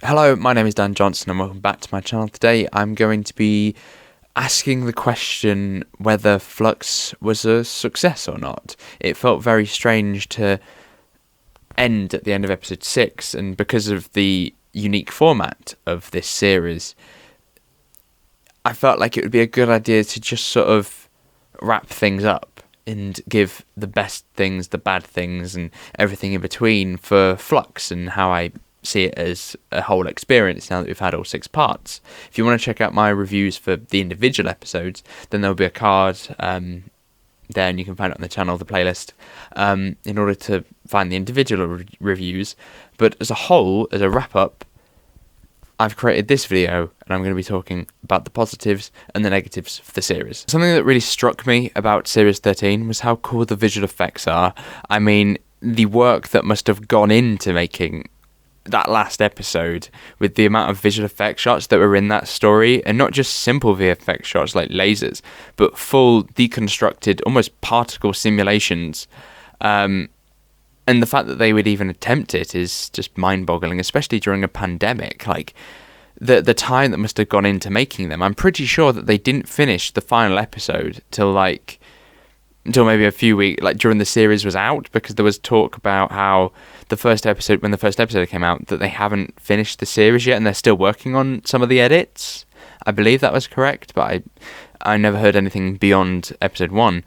Hello, my name is Dan Johnson and welcome back to my channel. Today I'm going to be asking the question whether Flux was a success or not. It felt very strange to end at the end of episode 6, and because of the unique format of this series, I felt like it would be a good idea to just sort of wrap things up and give the best things, the bad things, and everything in between for Flux and how I see it as a whole experience now that we've had all 6 parts. If you want to check out my reviews for the individual episodes, then there'll be a card there, and you can find it on the channel, the playlist, in order to find the individual reviews. But as a whole, as a wrap-up, I've created this video, and I'm going to be talking about the positives and the negatives of the series. Something that really struck me about Series 13 was how cool the visual effects are. I mean, the work that must have gone into making that last episode, with the amount of visual effect shots that were in that story, and not just simple VFX shots like lasers, but full deconstructed, almost particle simulations. And the fact that they would even attempt it is just mind-boggling, especially during a pandemic. Like, the time that must have gone into making them. I'm pretty sure that they didn't finish the final episode until maybe a few weeks, like during the series was out, because there was talk about how when the first episode came out, that they haven't finished the series yet and they're still working on some of the edits. I believe that was correct, but I never heard anything beyond episode 1.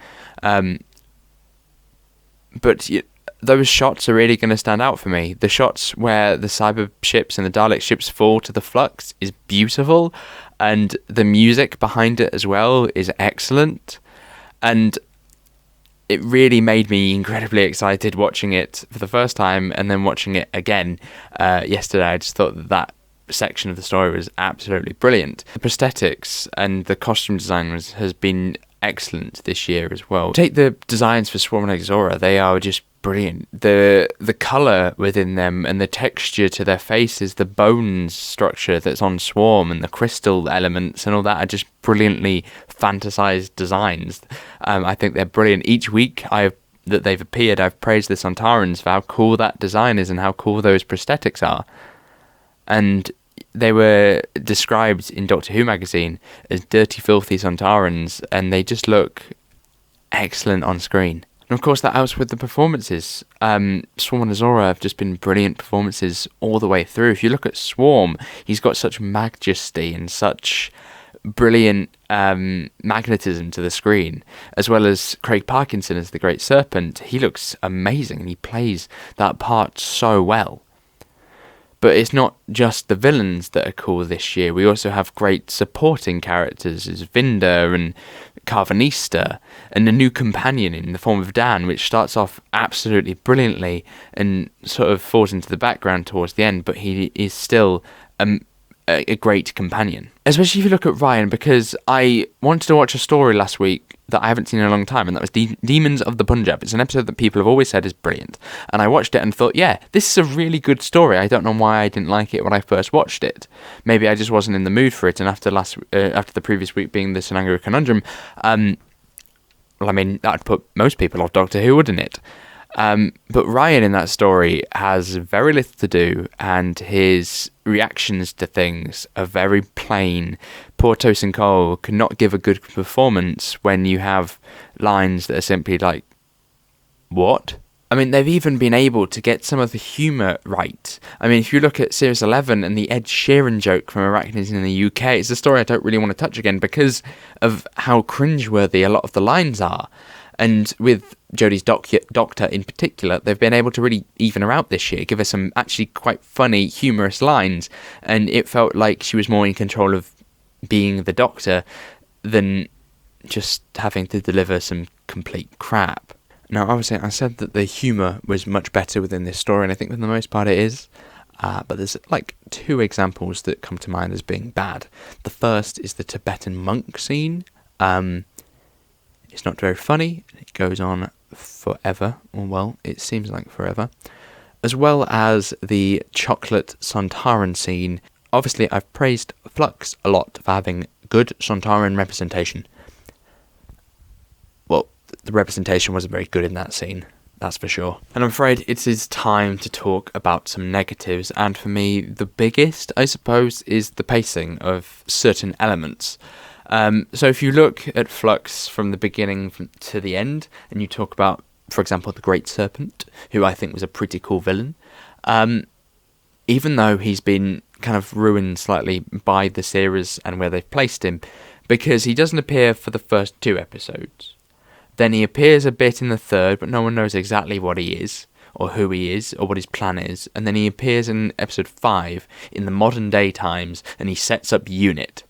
Those shots are really going to stand out for me. The shots where the cyber ships and the Dalek ships fall to the Flux is beautiful, and the music behind it as well is excellent. And it really made me incredibly excited watching it for the first time, and then watching it again yesterday. I just thought that section of the story was absolutely brilliant. The prosthetics and the costume design has been excellent this year as well. Take the designs for Swarm and Exora, they are just brilliant. The colour within them and the texture to their faces, the bones structure that's on Swarm and the crystal elements and all that are just brilliantly fantasized designs. I think they're brilliant. Each week that they've appeared, I've praised the Sontarans for how cool that design is and how cool those prosthetics are. And they were described in Doctor Who magazine as dirty, filthy Sontarans, and they just look excellent on screen. And of course, that helps with the performances. Swarm and Azora have just been brilliant performances all the way through. If you look at Swarm, he's got such majesty and such brilliant magnetism to the screen, as well as Craig Parkinson as the Great Serpent. He looks amazing, and he plays that part so well. But it's not just the villains that are cool this year. We also have great supporting characters as Vinda and Carvanista, and a new companion in the form of Dan, which starts off absolutely brilliantly and sort of falls into the background towards the end, but he is still a great companion. Especially if you look at Ryan, because I wanted to watch a story last week that I haven't seen in a long time, and that was Demons of the Punjab. It's an episode that people have always said is brilliant, and I watched it and thought, yeah, this is a really good story. I don't know why I didn't like it when I first watched it. Maybe I just wasn't in the mood for it, and after the previous week being the Sinanguru Conundrum, well, I mean, that'd put most people off Doctor Who, wouldn't it? But Ryan in that story has very little to do, and his reactions to things are very plain. Poor Tosin Cole cannot give a good performance when you have lines that are simply like, what? I mean, they've even been able to get some of the humour right. I mean, if you look at Series 11 and the Ed Sheeran joke from Arachnids in the UK, it's a story I don't really want to touch again because of how cringeworthy a lot of the lines are. And with Jodie's Doctor in particular, they've been able to really even her out this year, give her some actually quite funny, humorous lines, and it felt like she was more in control of being the Doctor than just having to deliver some complete crap. Now, obviously, I said that the humour was much better within this story, and I think for the most part it is, but there's like 2 examples that come to mind as being bad. The first is the Tibetan monk scene. It's not very funny, it goes on forever, or well, it seems like forever, as well as the chocolate Sontaran scene. Obviously, I've praised Flux a lot for having good Sontaran representation. Well, the representation wasn't very good in that scene. That's for sure. And I'm afraid it is time to talk about some negatives, and for me, the biggest, I suppose, is the pacing of certain elements. So if you look at Flux from the beginning to the end, and you talk about, for example, the Great Serpent, who I think was a pretty cool villain, even though he's been kind of ruined slightly by the series and where they've placed him, because he doesn't appear for the first 2 episodes. Then he appears a bit in the 3rd, but no one knows exactly what he is, or who he is, or what his plan is. And then he appears in episode 5 in the modern day times, and he sets up UNIT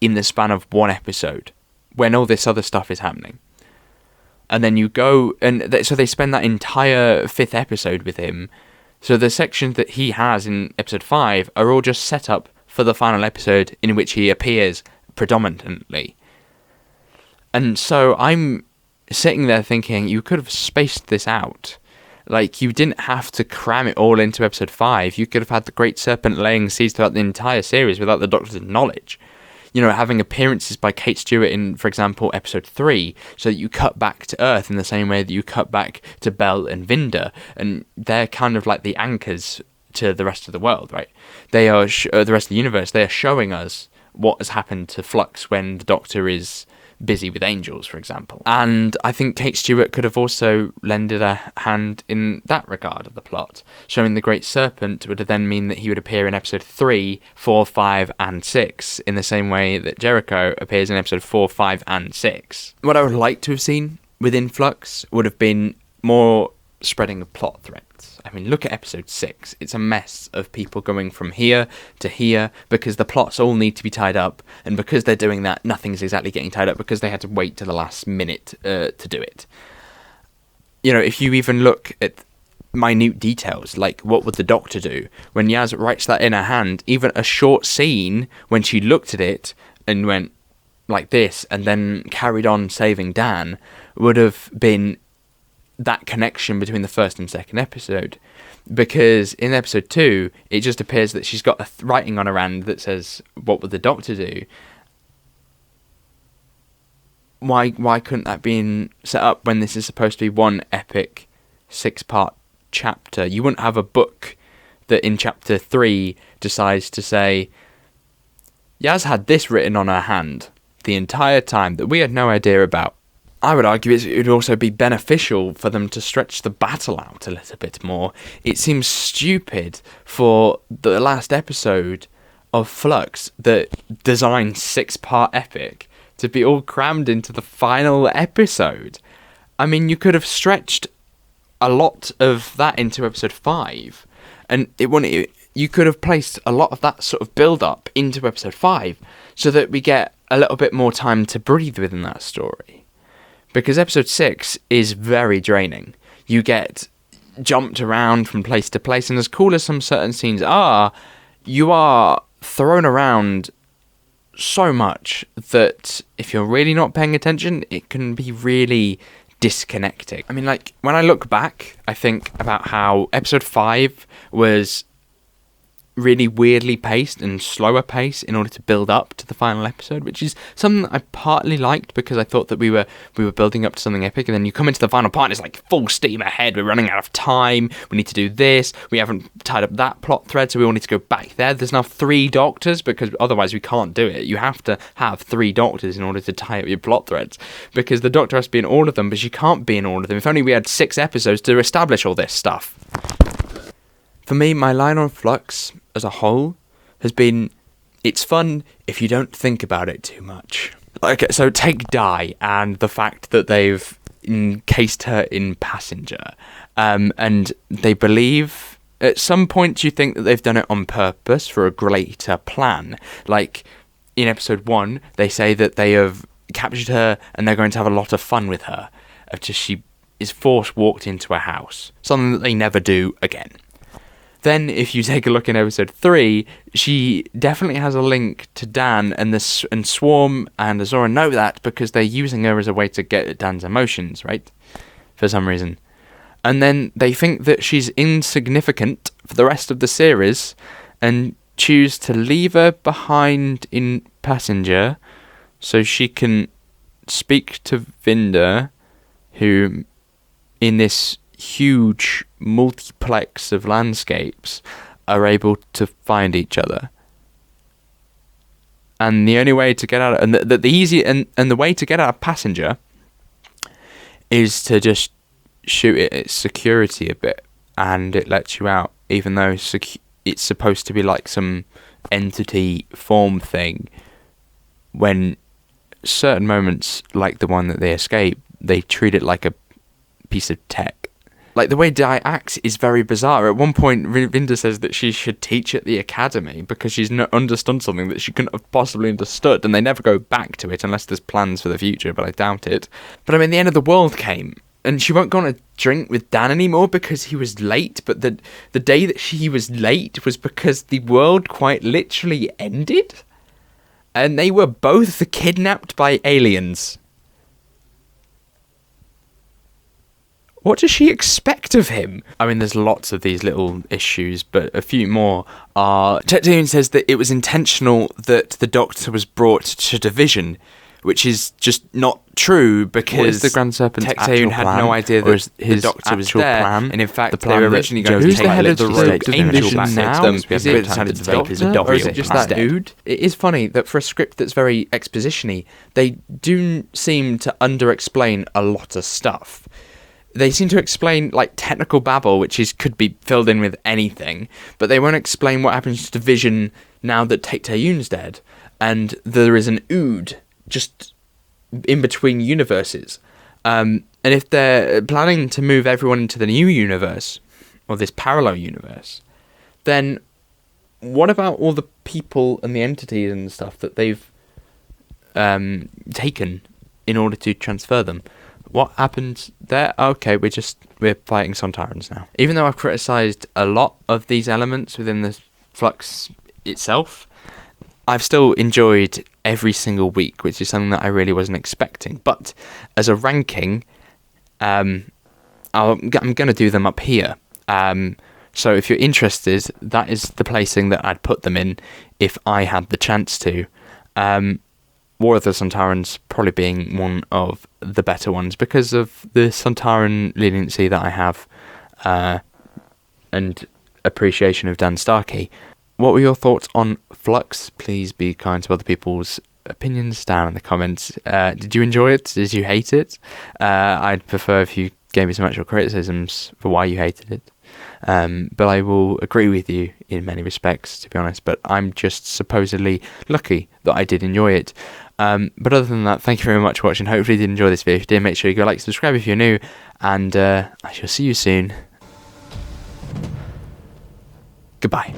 in the span of 1 episode, when all this other stuff is happening. And then you go, and so they spend that entire 5th episode with him. So the sections that he has in episode 5 are all just set up for the final episode in which he appears predominantly. And so I'm sitting there thinking, you could have spaced this out. Like, you didn't have to cram it all into episode 5. You could have had the Great Serpent laying seeds throughout the entire series without the Doctor's knowledge. You know, having appearances by Kate Stewart in, for example, episode 3, so that you cut back to Earth in the same way that you cut back to Belle and Vinda. And they're kind of like the anchors to the rest of the world, right? They are, the rest of the universe, they are showing us what has happened to Flux when the Doctor is busy with angels, for example. And I think Kate Stewart could have also lended a hand in that regard of the plot. Showing the Great Serpent would then mean that he would appear in episode 3, 4, 5 and 6, in the same way that Jericho appears in episode 4, 5 and 6. What I would like to have seen within Flux would have been more spreading of plot threads. I mean, look at episode 6. It's a mess of people going from here to here because the plots all need to be tied up, and because they're doing that, nothing's exactly getting tied up because they had to wait to the last minute to do it. You know, if you even look at minute details, like what would the Doctor do when Yaz writes that in her hand, even a short scene when she looked at it and went like this and then carried on saving Dan would have been that connection between the first and second episode, because in episode 2 it just appears that she's got writing on her hand that says, what would the Doctor do? Why couldn't that be set up when this is supposed to be one epic 6-part chapter? You wouldn't have a book that in chapter 3 decides to say, Yaz had this written on her hand the entire time that we had no idea about. I would argue it would also be beneficial for them to stretch the battle out a little bit more. It seems stupid for the last episode of Flux, the designed 6-part epic, to be all crammed into the final episode. I mean, you could have stretched a lot of that into episode 5, and you could have placed a lot of that sort of build-up into episode 5, so that we get a little bit more time to breathe within that story. Because episode 6 is very draining. You get jumped around from place to place, and as cool as some certain scenes are, you are thrown around so much that if you're really not paying attention, it can be really disconnecting. I mean, like, when I look back, I think about how episode 5 was really weirdly paced and slower pace in order to build up to the final episode, which is something that I partly liked because I thought that we were building up to something epic, and then you come into the final part and it's like full steam ahead, we're running out of time, we need to do this, we haven't tied up that plot thread, so we all need to go back there. There's now 3 Doctors, because otherwise we can't do it. You have to have 3 Doctors in order to tie up your plot threads, because the Doctor has to be in all of them, but she can't be in all of them. If only we had 6 episodes to establish all this stuff. For me, my line on Flux as a whole has been, it's fun if you don't think about it too much. Okay, so take Di and the fact that they've encased her in Passenger, and they believe at some point you think that they've done it on purpose for a greater plan. Like in episode 1, they say that they have captured her and they're going to have a lot of fun with her after she is force walked into a house, something that they never do again. Then, if you take a look in episode 3, she definitely has a link to Dan, and Swarm and Azora know that because they're using her as a way to get at Dan's emotions, right? For some reason. And then they think that she's insignificant for the rest of the series and choose to leave her behind in Passenger so she can speak to Vinda, who in this huge multiplex of landscapes are able to find each other. And the only way to get out, and the easy and the way to get out of Passenger is to just shoot it at security a bit, and it lets you out, even though it's supposed to be like some entity form thing. When certain moments, like the one that they escape, they treat it like a piece of tech. Like, the way Di acts is very bizarre. At one point, Vinda says that she should teach at the academy because she's not understood something that she couldn't have possibly understood, and they never go back to it unless there's plans for the future, but I doubt it. But I mean, the end of the world came, and she won't go on a drink with Dan anymore because he was late, but the day that he was late was because the world quite literally ended, and they were both kidnapped by aliens. What does she expect of him? I mean, there's lots of these little issues, but a few more are... Tecteun says that it was intentional that the Doctor was brought to Division, which is just not true, because the Grand Serpent's Tecteun had no idea that the Doctor was there, plan, and in fact, the they were originally going to take the head of the the rogue angel back now? them. Is it the Doctor, or is it just that dude? It is funny that for a script that's very exposition-y, they do seem to under-explain a lot of stuff. They seem to explain, like, technical babble, which could be filled in with anything, but they won't explain what happens to Division now that Tecteun's dead, and there is an Ood just in between universes. And if they're planning to move everyone into the new universe, or this parallel universe, then what about all the people and the entities and stuff that they've taken in order to transfer them? What happened there? Okay, we're fighting Sontarans now. Even though I've criticised a lot of these elements within the Flux itself, I've still enjoyed every single week, which is something that I really wasn't expecting. But as a ranking, I'm going to do them up here. So if you're interested, that is the placing that I'd put them in if I had the chance to. War of the Sontarans probably being one of the better ones because of the Sontaran leniency that I have and appreciation of Dan Starkey. What were your thoughts on Flux? Please be kind to other people's opinions down in the comments. Did you enjoy it? Did you hate it? I'd prefer if you gave me some actual criticisms for why you hated it. But I will agree with you in many respects, to be honest, but I'm just supposedly lucky that I did enjoy it. But other than that, thank you very much for watching. Hopefully you did enjoy this video. If you did, make sure you go like, subscribe if you're new, and I shall see you soon. Goodbye.